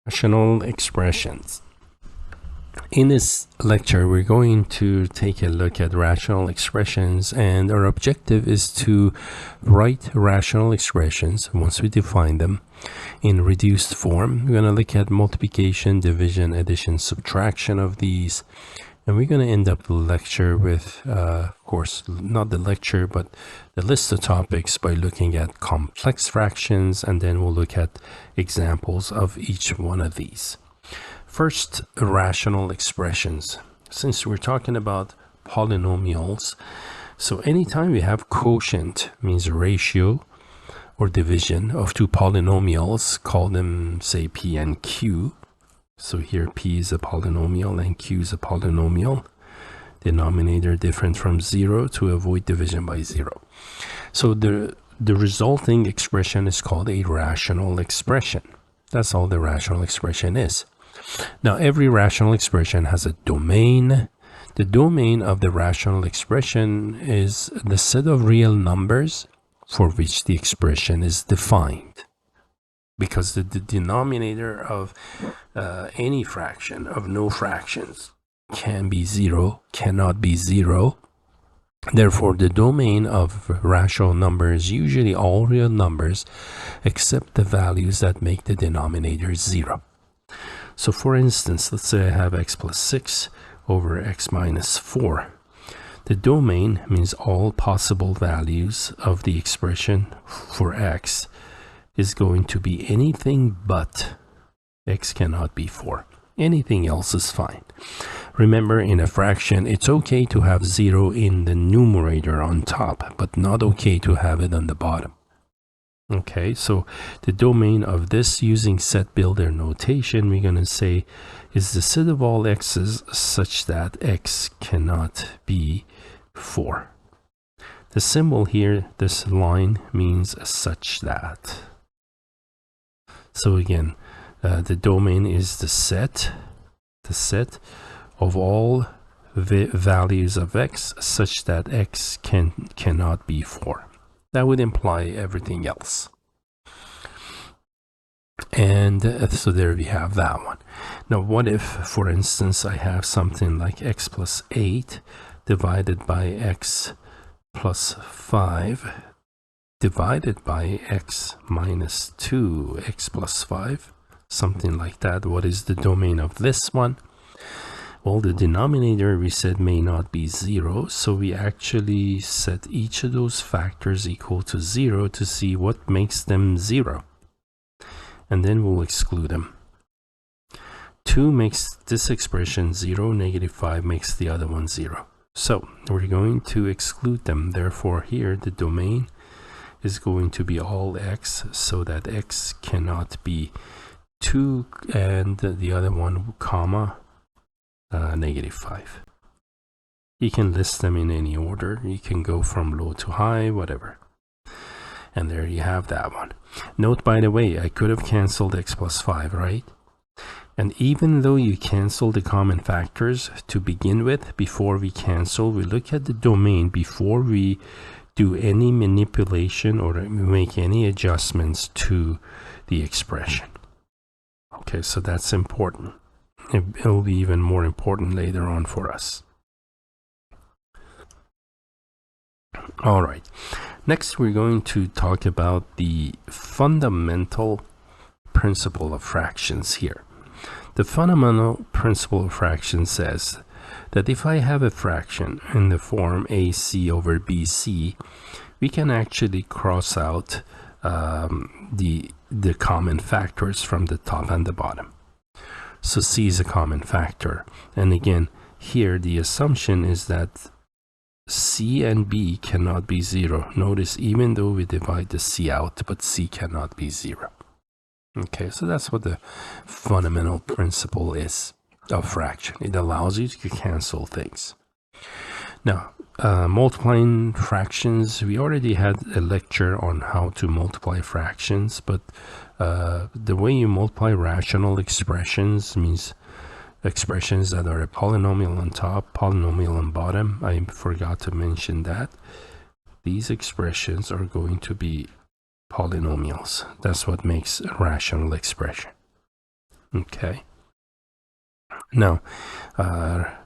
Rational expressions. In this lecture, we're going to take a look at rational expressions, and our objective is to write rational expressions once we define them in reduced form. We're going to look at multiplication, division, addition, subtraction of these, and we're going to end up the lecture with, of course, not the lecture, but the list of topics by looking at complex fractions, and then we'll look at examples of each one of these. First, rational expressions. Since we're talking about polynomials, so anytime we have quotient, means ratio or division of two polynomials, call them, say, P and Q. So here P is a polynomial and Q is a polynomial. Denominator different from 0 to avoid division by 0. So the resulting expression is called a rational expression. That's all the rational expression is. Now, every rational expression has a domain. The domain of the rational expression is the set of real numbers for which the expression is defined. Because the denominator of any fraction, of no fractions, can be 0, cannot be 0. Therefore, the domain of rational numbers is usually all real numbers except the values that make the denominator 0. So for instance, let's say I have x plus 6 over x minus 4. The domain means all possible values of the expression for x is going to be anything but x cannot be 4. Anything else is fine. Remember, in a fraction, it's okay to have 0 in the numerator on top, but not okay to have it on the bottom. Okay, so the domain of this, using set builder notation, we're going to say is the set of all x's such that x cannot be 4. The symbol here, this line, means such that. So again, the domain is the set of all values of x such that x cannot be 4. That would imply everything else. And so there we have that one. Now, what if, for instance, I have something like x plus 8 divided by x plus 5 divided by x minus 2, x plus 5, something like that. What is the domain of this one? Well, the denominator, we said, may not be 0, so we actually set each of those factors equal to 0 to see what makes them 0. And then we'll exclude them. 2 makes this expression 0, negative 5 makes the other one 0. So we're going to exclude them. Therefore, here the domain is going to be all x, so that x cannot be 2 and the other one, comma, negative 5. You can list them in any order. You can go from low to high, whatever. And there you have that one. Note, by the way, I could have canceled x plus 5, right? And even though you cancel the common factors to begin with, before we cancel, we look at the domain before we do any manipulation or make any adjustments to the expression. Okay, so that's important. It'll be even more important later on for us. All right. Next, we're going to talk about the fundamental principle of fractions here. The fundamental principle of fractions says that if I have a fraction in the form AC over BC, we can actually cross out the common factors from the top and the bottom. So C is a common factor. And again, here the assumption is that C and B cannot be 0. Notice, even though we divide the C out, but C cannot be 0. Okay, so that's what the fundamental principle is of fraction. It allows you to cancel things. Now, multiplying fractions, we already had a lecture on how to multiply fractions, but the way you multiply rational expressions means expressions that are a polynomial on top, polynomial on bottom. I forgot to mention that. These expressions are going to be polynomials. That's what makes a rational expression. Okay. Now,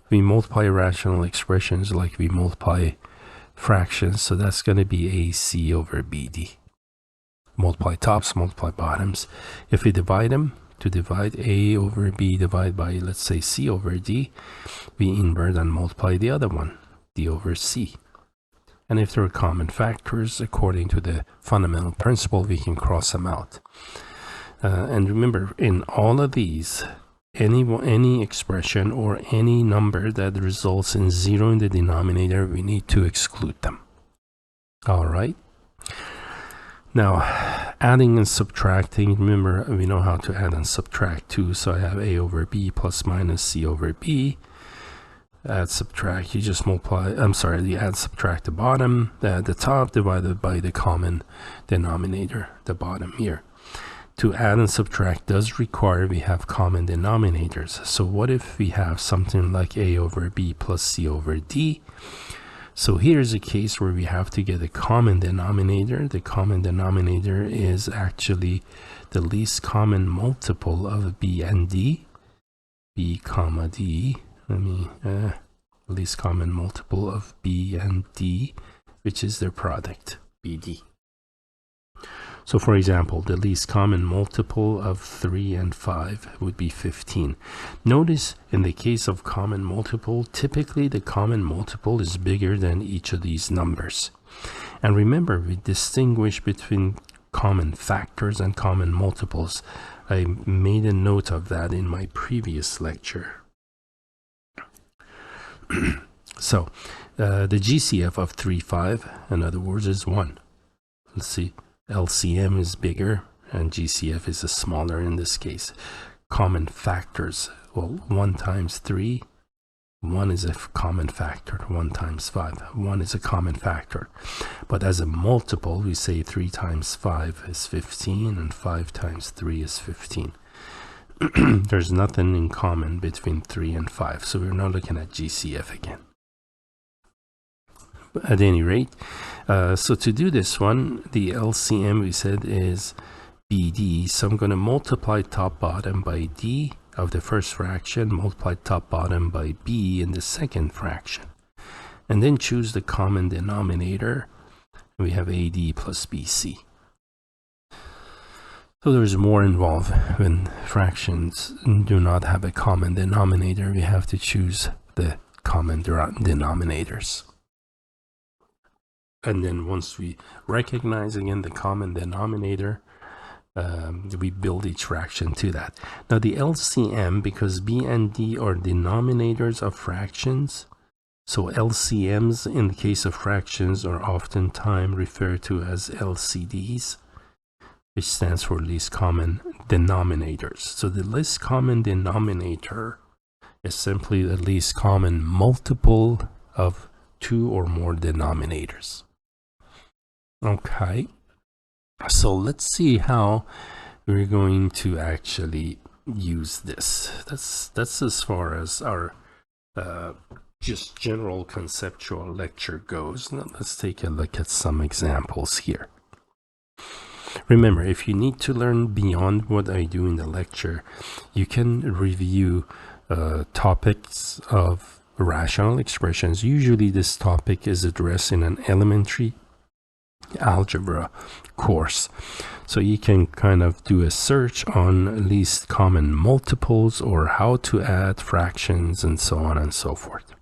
we multiply rational expressions like we multiply fractions, so that's going to be AC over BD. Multiply tops, multiply bottoms. If we divide them, to divide A over B divided by, let's say, C over D, we invert and multiply the other one, D over C. And if there are common factors, according to the fundamental principle, we can cross them out. And remember, in all of these, any expression or any number that results in 0 in the denominator, we need to exclude them. All right. Now, adding and subtracting, remember, we know how to add and subtract too. So I have A over B plus minus C over B. Add, subtract, you just multiply, you add, subtract the bottom, the top divided by the common denominator, the bottom here. To add and subtract does require we have common denominators. So what if we have something like A over B plus C over D? So here's a case where we have to get a common denominator. The common denominator is actually the least common multiple of B and D. B comma D. Least common multiple of B and D, which is their product, BD. So for example, the least common multiple of 3 and 5 would be 15. Notice in the case of common multiple, typically the common multiple is bigger than each of these numbers. And remember, we distinguish between common factors and common multiples. I made a note of that in my previous lecture. So the GCF of 3, 5, in other words, is 1. Let's see. LCM is bigger and GCF is smaller in this case. Common factors, well, 1 times 3, 1 is a common factor. 1 times 5, 1 is a common factor. But as a multiple, we say 3 times 5 is 15 and 5 times 3 is 15. There's nothing in common between 3 and 5, so we're not looking at GCF again. At any rate, so to do this one, the LCM we said is BD. So I'm going to multiply top bottom by D of the first fraction, multiply top bottom by B in the second fraction, and then choose the common denominator. We have AD plus BC. So there's more involved when fractions do not have a common denominator. We have to choose the common denominators. And then once we recognize again the common denominator, we build each fraction to that. Now the LCM, because B and D are denominators of fractions, so LCMs in the case of fractions are oftentimes referred to as LCDs, which stands for least common denominators. So the least common denominator is simply the least common multiple of 2 or more denominators. Okay, so let's see how we're going to actually use this. That's as far as our just general conceptual lecture goes. Now let's take a look at some examples here. Remember, if you need to learn beyond what I do in the lecture, you can review topics of rational expressions. Usually this topic is addressed in an elementary algebra course, so you can kind of do a search on least common multiples or how to add fractions and so on and so forth.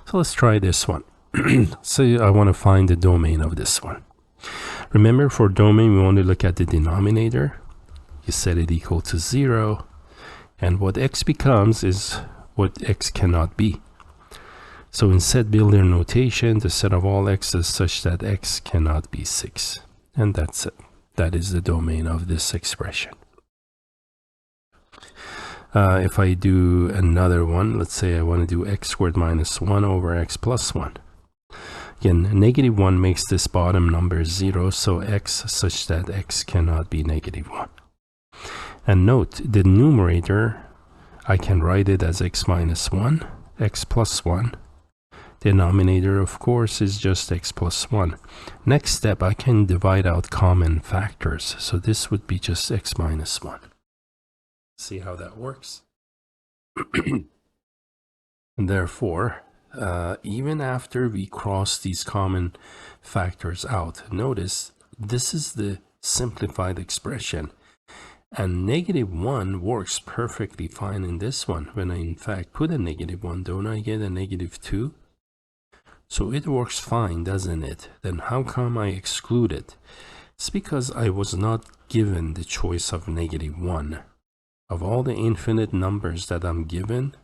So let's try this one. So I want to find the domain of this one. Remember, for domain we want to look at the denominator. You set it equal to 0, and what x becomes is what x cannot be. So in set builder notation, the set of all x is such that x cannot be 6. And that's it. That is the domain of this expression. If I do another one, let's say I want to do x squared minus 1 over x plus 1. Again, -1 makes this bottom number 0, so x such that x cannot be -1. And note, the numerator, I can write it as x minus 1, x plus 1. Denominator, of course, is just x plus 1. Next step, I can divide out common factors. So this would be just x minus 1. See how that works? And therefore, even after we cross these common factors out, notice this is the simplified expression. And -1 works perfectly fine in this one. When I in fact put a -1, don't I get a -2? So it works fine, doesn't it? Then how come I exclude it? It's because I was not given the choice of -1. Of all the infinite numbers that I'm given,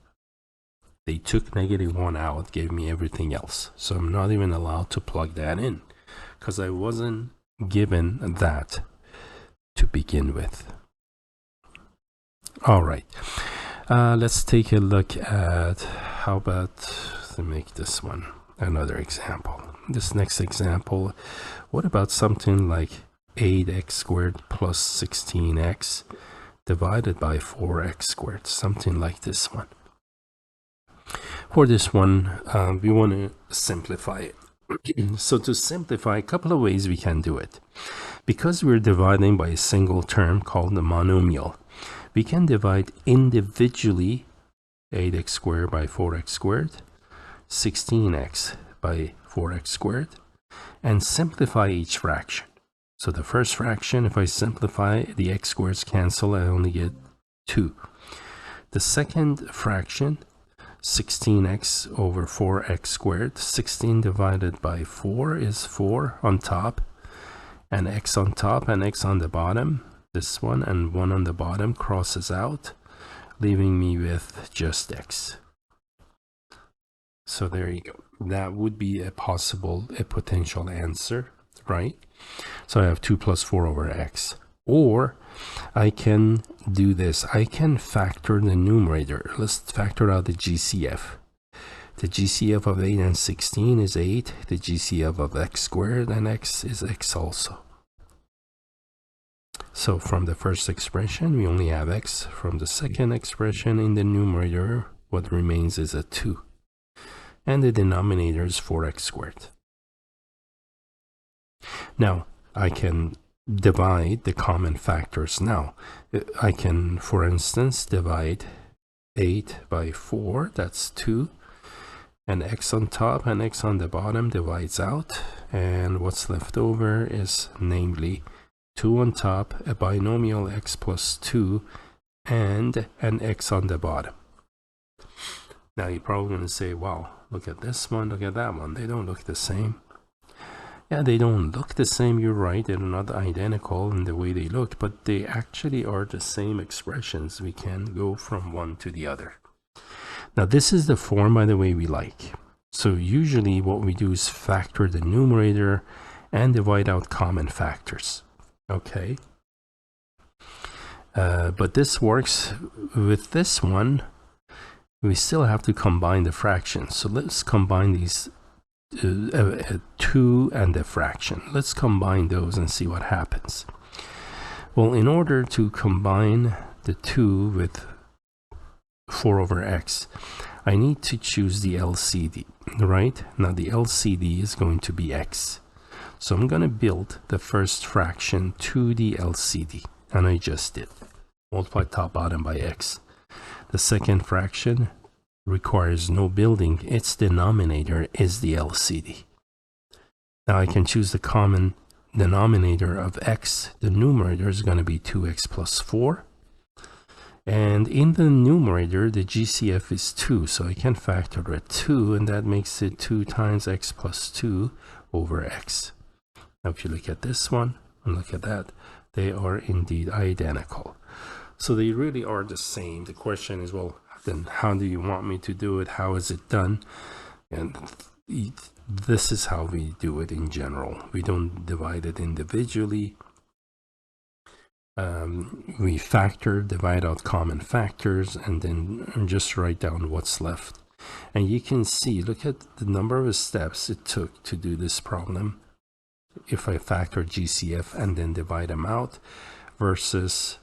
they took -1 out, gave me everything else. So I'm not even allowed to plug that in because I wasn't given that to begin with. All right, let's take a look at, how about to make this one another example. This next example, what about something like 8x squared plus 16x divided by 4x squared, something like this one. For this one, we want to simplify it. So to simplify, a couple of ways we can do it. Because we're dividing by a single term called the monomial, we can divide individually 8x squared by 4x squared, 16x by 4x squared, and simplify each fraction. So the first fraction, if I simplify, the x squareds cancel, I only get 2. The second fraction, 16x over 4x squared, 16 divided by 4 is 4 on top, and x on top and x on the bottom. This one and 1 on the bottom crosses out, leaving me with just x. So there you go. That would be a potential answer, right? So I have 2 plus 4 over x. Or I can do this. I can factor the numerator. Let's factor out the GCF. The GCF of 8 and 16 is 8. The GCF of x squared and x is x also. So from the first expression, we only have x. From the second expression in the numerator, what remains is a 2. And the denominator is 4x squared. Now, I can divide the common factors now. I can, for instance, divide 8 by 4, that's 2. And x on top and x on the bottom divides out. And what's left over is namely 2 on top, a binomial x plus 2, and an x on the bottom. Now you're probably going to say, wow, look at this one, look at that one. They don't look the same. Yeah, they don't look the same, you're right. They're not identical in the way they look, but they actually are the same expressions. We can go from one to the other. Now this is the form, by the way, we like. So usually what we do is factor the numerator and divide out common factors. Okay. But this works with this one. We still have to combine the fractions. So let's combine these 2 and the fraction. Let's combine those and see what happens. Well, in order to combine the 2 with 4 over x, I need to choose the LCD, right? Now the LCD is going to be x. So I'm going to build the first fraction to the LCD, and I just did. Multiply top bottom by x. The second fraction requires no building. Its denominator is the LCD. Now I can choose the common denominator of x. The numerator is going to be 2x plus 4. And in the numerator, the GCF is 2, so I can factor it 2, and that makes it 2 times x plus 2 over x. Now if you look at this one and look at that, they are indeed identical. So they really are the same. The question is, well, then how do you want me to do it? How is it done? And this is how we do it in general. We don't divide it individually. We factor, divide out common factors, and then just write down what's left. And you can see, look at the number of steps it took to do this problem. If I factor GCF and then divide them out versus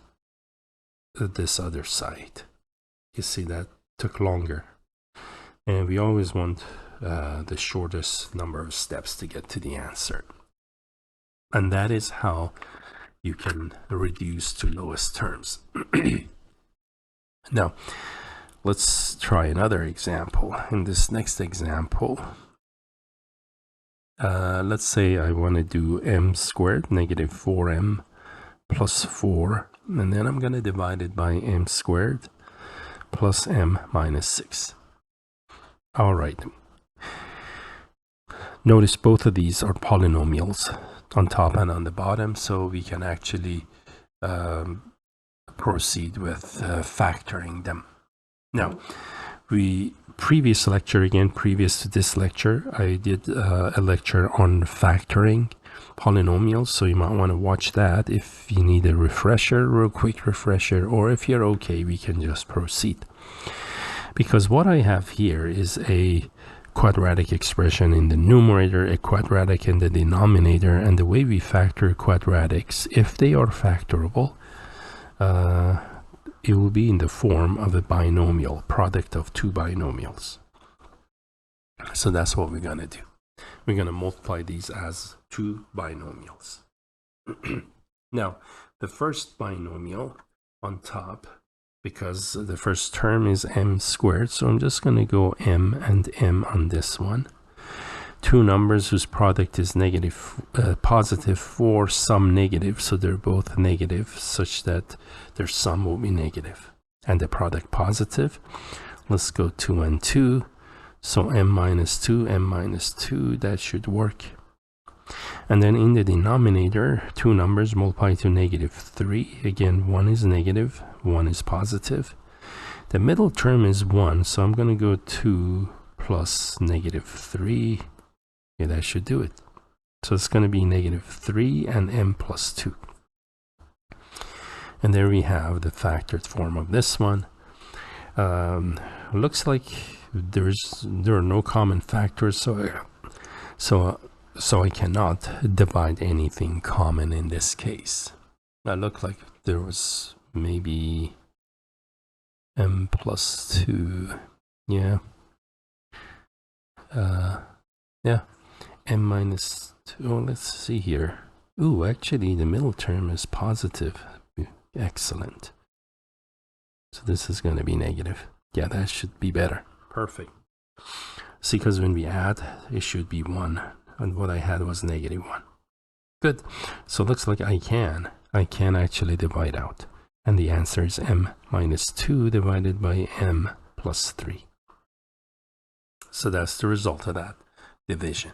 this other side. You see that took longer. And we always want the shortest number of steps to get to the answer. And that is how you can reduce to lowest terms. Now, let's try another example. In this next example, let's say I want to do m squared negative 4m plus 4, and then I'm going to divide it by m squared plus m minus 6. All right. Notice both of these are polynomials on top and on the bottom, so we can actually proceed with factoring them. Now, previous to this lecture, I did a lecture on factoring polynomials, so you might want to watch that if you need a refresher, real quick refresher, or if you're okay, we can just proceed. Because what I have here is a quadratic expression in the numerator, a quadratic in the denominator, and the way we factor quadratics, if they are factorable, it will be in the form of a binomial, product of two binomials. So that's what we're going to do. We're going to multiply these as two binomials. Now, the first binomial on top, because the first term is m squared, so I'm just going to go m and m on this one. Two numbers whose product is positive 4, some negative, so they're both negative, such that their sum will be negative, and the product positive. Let's go 2 and 2, so m minus 2, that should work. And then in the denominator, two numbers multiply to negative 3. Again, one is negative, one is positive. The middle term is 1, so I'm going to go 2 plus negative 3. Okay, that should do it. So it's going to be negative 3 and m plus 2. And there we have the factored form of this one. Looks like there are no common factors, so I cannot divide anything common in this case. It looked like there was maybe m plus 2. Yeah. Yeah. m minus 2. Oh, let's see here. Ooh, actually the middle term is positive. Excellent. So this is going to be negative. Yeah, that should be better. Perfect. See, because when we add, it should be 1. And what I had was negative 1. Good. So it looks like I can actually divide out. And the answer is m minus 2 divided by m plus 3. So that's the result of that division.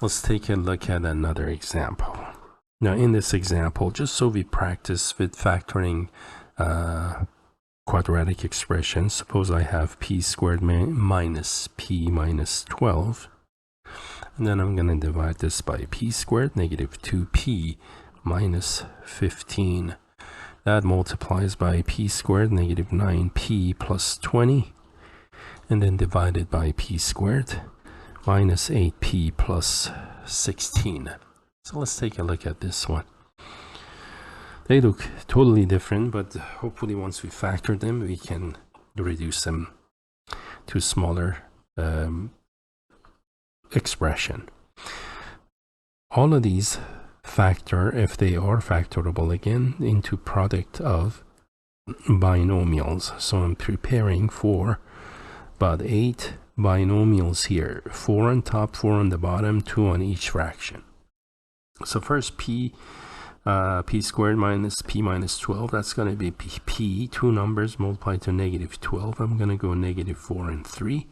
Let's take a look at another example. Now in this example, just so we practice with factoring quadratic expressions, suppose I have p squared minus p minus 12. And then I'm going to divide this by p squared, negative 2p minus 15. That multiplies by p squared, negative 9p plus 20. And then divided by p squared, minus 8p plus 16. So let's take a look at this one. They look totally different, but hopefully once we factor them, we can reduce them to smaller expression. All of these factor, if they are factorable again, into product of binomials. So I'm preparing for about 8 binomials here. 4 on top, 4 on the bottom, 2 on each fraction. So first p squared minus p minus 12, that's going to be p, two numbers multiplied to negative 12. I'm going to go negative 4 and 3.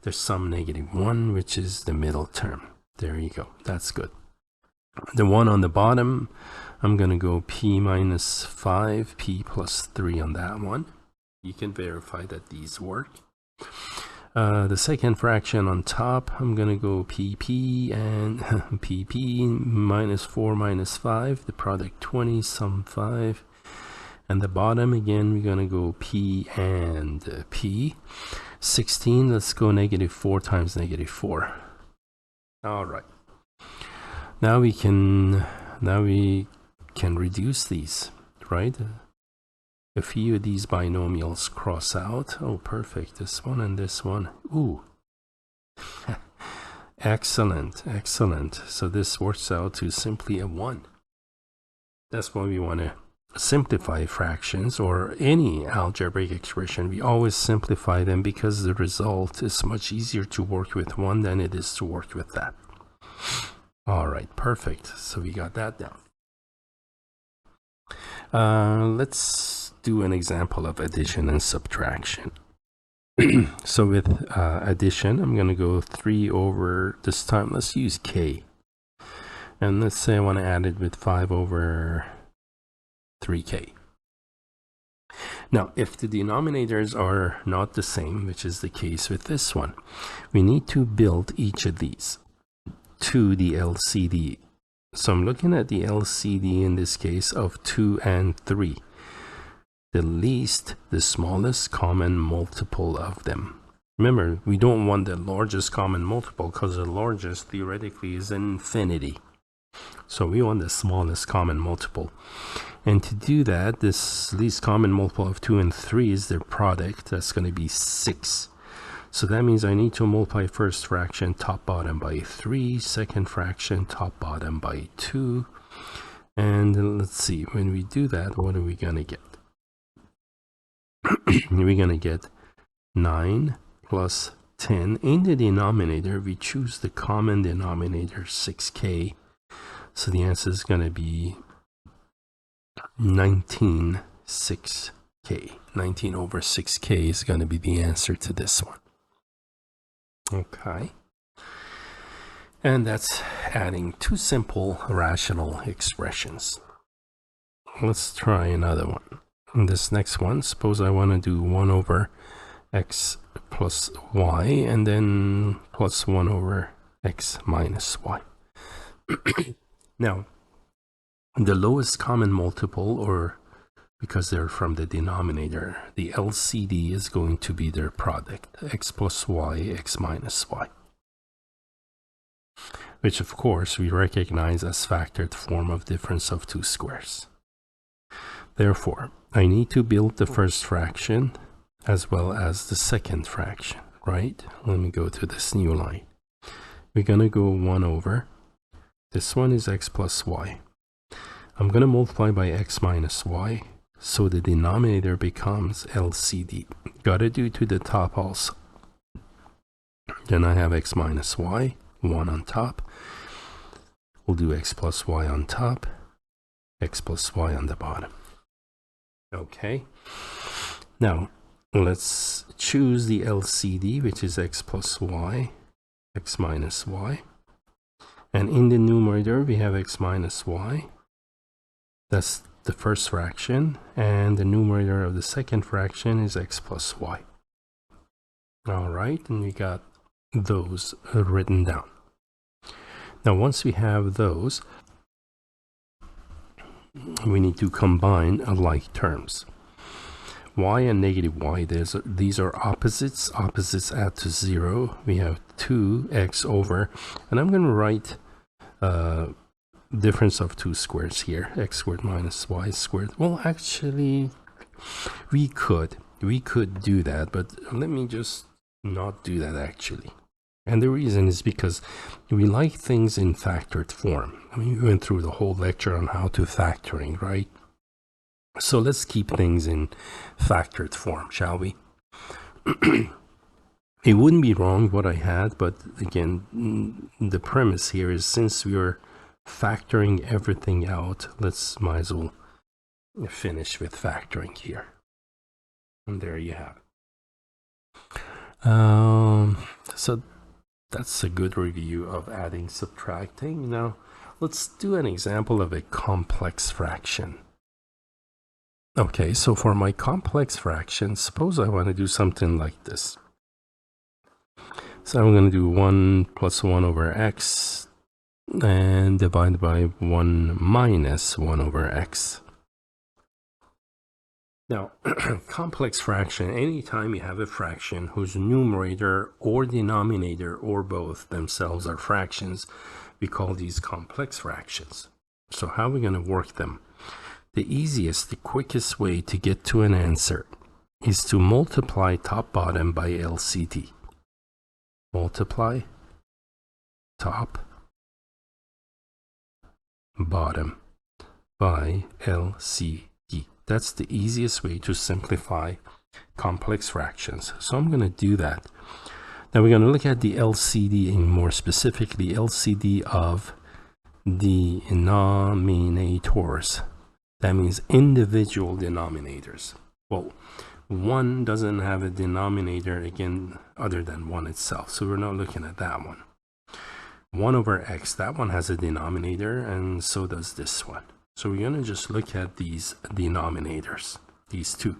There's some negative 1, which is the middle term. There you go. That's good. The one on the bottom, I'm going to go p minus 5, p plus 3 on that one. You can verify that these work. The second fraction on top, I'm going to go pp and pp minus 4 minus 5, the product 20, sum 5. And the bottom, again, we're going to go p and p. 16, let's go negative 4 times negative 4. All right. Now we can reduce these, right? A few of these binomials cross out. Oh, perfect. This one and this one. Ooh. Excellent, excellent. So this works out to simply a 1. That's why we want to simplify fractions or any algebraic expression, we always simplify them because the result is much easier to work with one than it is to work with that. All right, perfect. So we got that down. Let's do an example of addition and subtraction. So with addition, I'm going to go 3 over, this time let's use k. And let's say I want to add it with 5 over 3k. Now, if the denominators are not the same, which is the case with this one, we need to build each of these to the LCD. So I'm looking at the LCD in this case of 2 and 3. The smallest common multiple of them. Remember, we don't want the largest common multiple because the largest theoretically is infinity. So we want the smallest common multiple. And to do that, this least common multiple of 2 and 3 is their product. That's going to be 6. So that means I need to multiply first fraction top bottom by 3, second fraction top bottom by 2. And let's see, when we do that, what are we going to get? We're going to get 9 plus 10. In the denominator, we choose the common denominator, 6k. So the answer is going to be 19 6k. 19 over 6k is going to be the answer to this one. Okay. And that's adding two simple rational expressions. Let's try another one. In this next one, suppose I want to do 1 over x plus y and then plus 1 over x minus y. Now, the lowest common multiple, or because they're from the denominator, the LCD is going to be their product, x plus y, x minus y, which of course we recognize as factored form of difference of two squares. Therefore, I need to build the first fraction as well as the second fraction, right? Let me go to this new line. We're going to go 1 over. This one is x plus y. I'm going to multiply by x minus y, so the denominator becomes LCD. Got to do to the top also. Then I have x minus y, 1 on top. We'll do x plus y on top, x plus y on the bottom. Okay. Now, let's choose the LCD, which is x plus y, x minus y. And in the numerator, we have x minus y. That's the first fraction. And the numerator of the second fraction is x plus y. All right, and we got those written down. Now, once we have those, we need to combine like terms. Y and negative y, these are opposites. Opposites add to 0. We have 2x over, and I'm going to write difference of two squares here, x squared minus y squared. Well, actually, we could do that, but let me just not do that actually. And the reason is because we like things in factored form. I mean, we went through the whole lecture on how to factoring, right? So let's keep things in factored form, shall we? It wouldn't be wrong what I had, but again, the premise here is since we are factoring everything out, let's might as well finish with factoring here. And there you have it. So that's a good review of adding, subtracting. Now, let's do an example of a complex fraction. Okay, so for my complex fraction, suppose I want to do something like this. So I'm going to do 1 plus 1 over x and divide by 1 minus 1 over x. Now, complex fraction, anytime you have a fraction whose numerator or denominator or both themselves are fractions, we call these complex fractions. So how are we going to work them? The easiest, the quickest way to get to an answer is to multiply top bottom by LCD. Multiply top bottom by LCD. That's the easiest way to simplify complex fractions. So I'm going to do that. Now we're going to look at the LCD, and more specifically LCD of the denominators. That means individual denominators. Well, 1 doesn't have a denominator again other than 1 itself, so we're not looking at that one. 1 over x, that one has a denominator, and so does this one. So we're going to just look at these denominators, these two,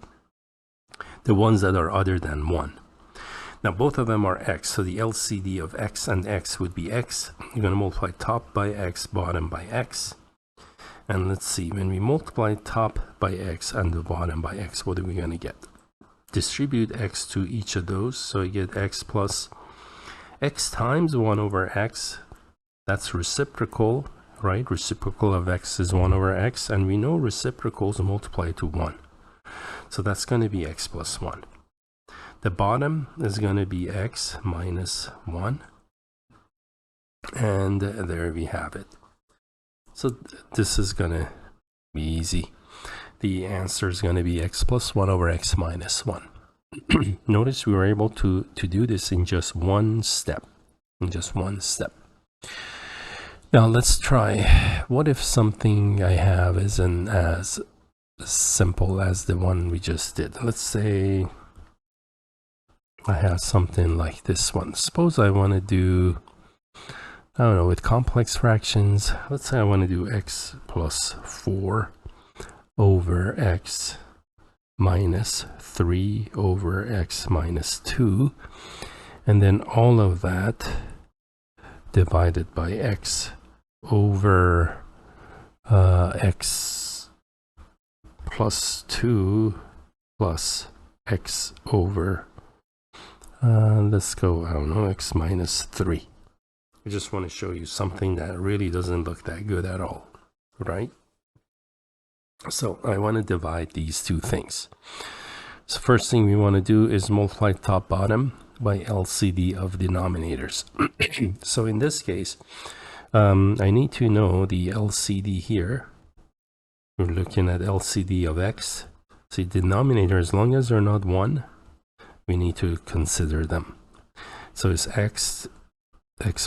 the ones that are other than 1. Now both of them are x, so the LCD of x and x would be x. You're going to multiply top by x, bottom by x. And let's see, when we multiply top by x and the bottom by x, what are we going to get? Distribute x to each of those, so you get x plus x times 1 over x. That's reciprocal, right? Reciprocal of x is 1 over x, and we know reciprocals multiply to 1. So that's going to be x plus 1. The bottom is going to be x minus 1. And there we have it. So this is going to be easy. The answer is going to be x plus 1 over x minus 1. Notice we were able to do this in just one step. Now let's try, what if something I have isn't as simple as the one we just did? Let's say I have something like this one. Suppose I want to do, I don't know, with complex fractions, let's say I want to do x plus 4 over x minus 3 over x minus 2, and then all of that divided by x over x plus 2 plus x over let's go, I don't know, x minus 3. I just want to show you something that really doesn't look that good at all, right? So I want to divide these two things. So first thing we want to do is multiply top bottom by LCD of denominators. So in this case, I need to know the LCD here. We're looking at LCD of x. See, denominator, as long as they're not 1, we need to consider them. So it's x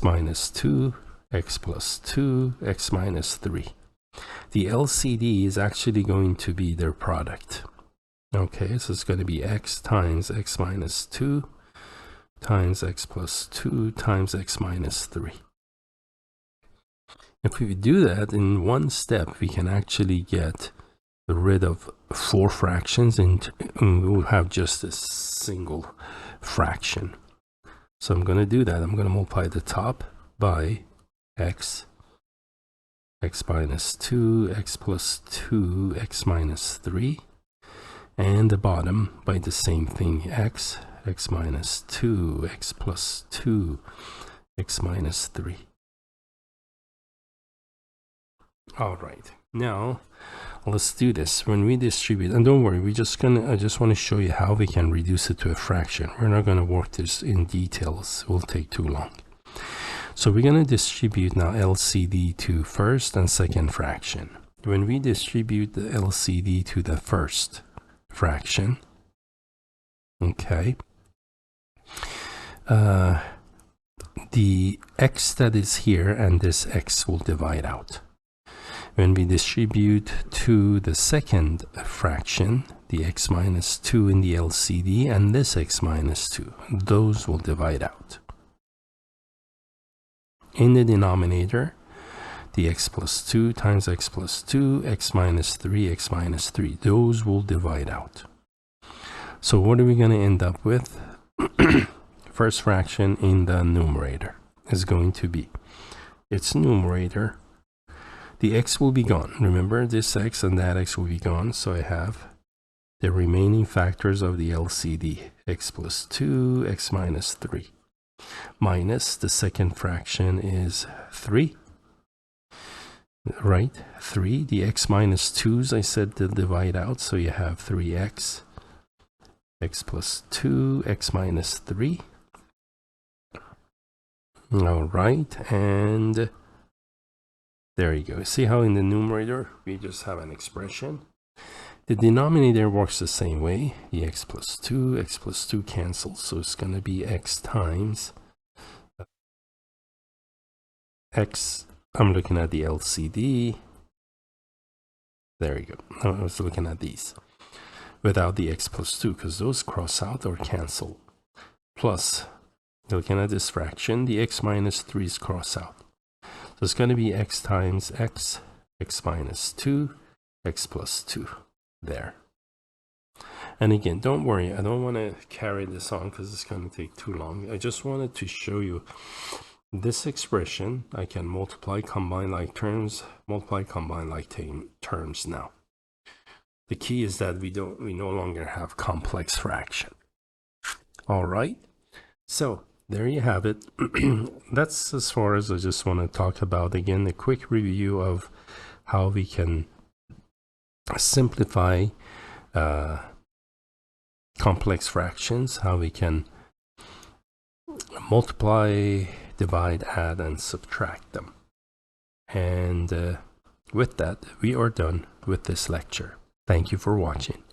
minus 2, x plus 2, x minus 3. The LCD is actually going to be their product. Okay, so it's going to be x times x minus 2 times x plus 2 times x minus 3. If we do that in one step, we can actually get rid of 4 fractions, and we'll have just a single fraction. So I'm going to do that. I'm going to multiply the top by x minus 2, x plus 2, x minus 3, and the bottom by the same thing, x minus 2, x plus 2, x minus 3. All right, now let's do this. When we distribute, and don't worry, I just want to show you how we can reduce it to a fraction. We're not going to work this in details, it will take too long. So we're going to distribute now LCD to first and second fraction. When we distribute the LCD to the first fraction, okay, the x that is here and this x will divide out. When we distribute to the second fraction, the x minus 2 in the LCD and this x minus 2, those will divide out. In the denominator, the x plus 2 times x plus 2, x minus 3, x minus 3, those will divide out. So what are we going to end up with? First fraction in the numerator is going to be its numerator. The x will be gone. Remember, this x and that x will be gone. So I have the remaining factors of the LCD, x plus 2, x minus 3, minus the second fraction is 3, right? 3. The x minus 2s, I said, to divide out. So you have 3x, x plus 2, x minus 3. All right, and there you go. See how in the numerator we just have an expression. The denominator works the same way. The x plus 2 cancels, so it's going to be x times x. I'm looking at the LCD. There you go. I was looking at these without the x plus 2 because those cross out or cancel. Plus, looking at this fraction, the x minus 3 is cross out. So it's going to be x times x minus 2, x plus 2. There. And again, don't worry, I don't want to carry this on because it's going to take too long. I just wanted to show you this expression. I can multiply, combine like terms, multiply, combine like terms now. The key is that we no longer have complex fraction. All right. So there you have it. That's as far as I just want to talk about. Again, a quick review of how we can simplify complex fractions, how we can multiply, divide, add, and subtract them. And with that, we are done with this lecture. Thank you for watching.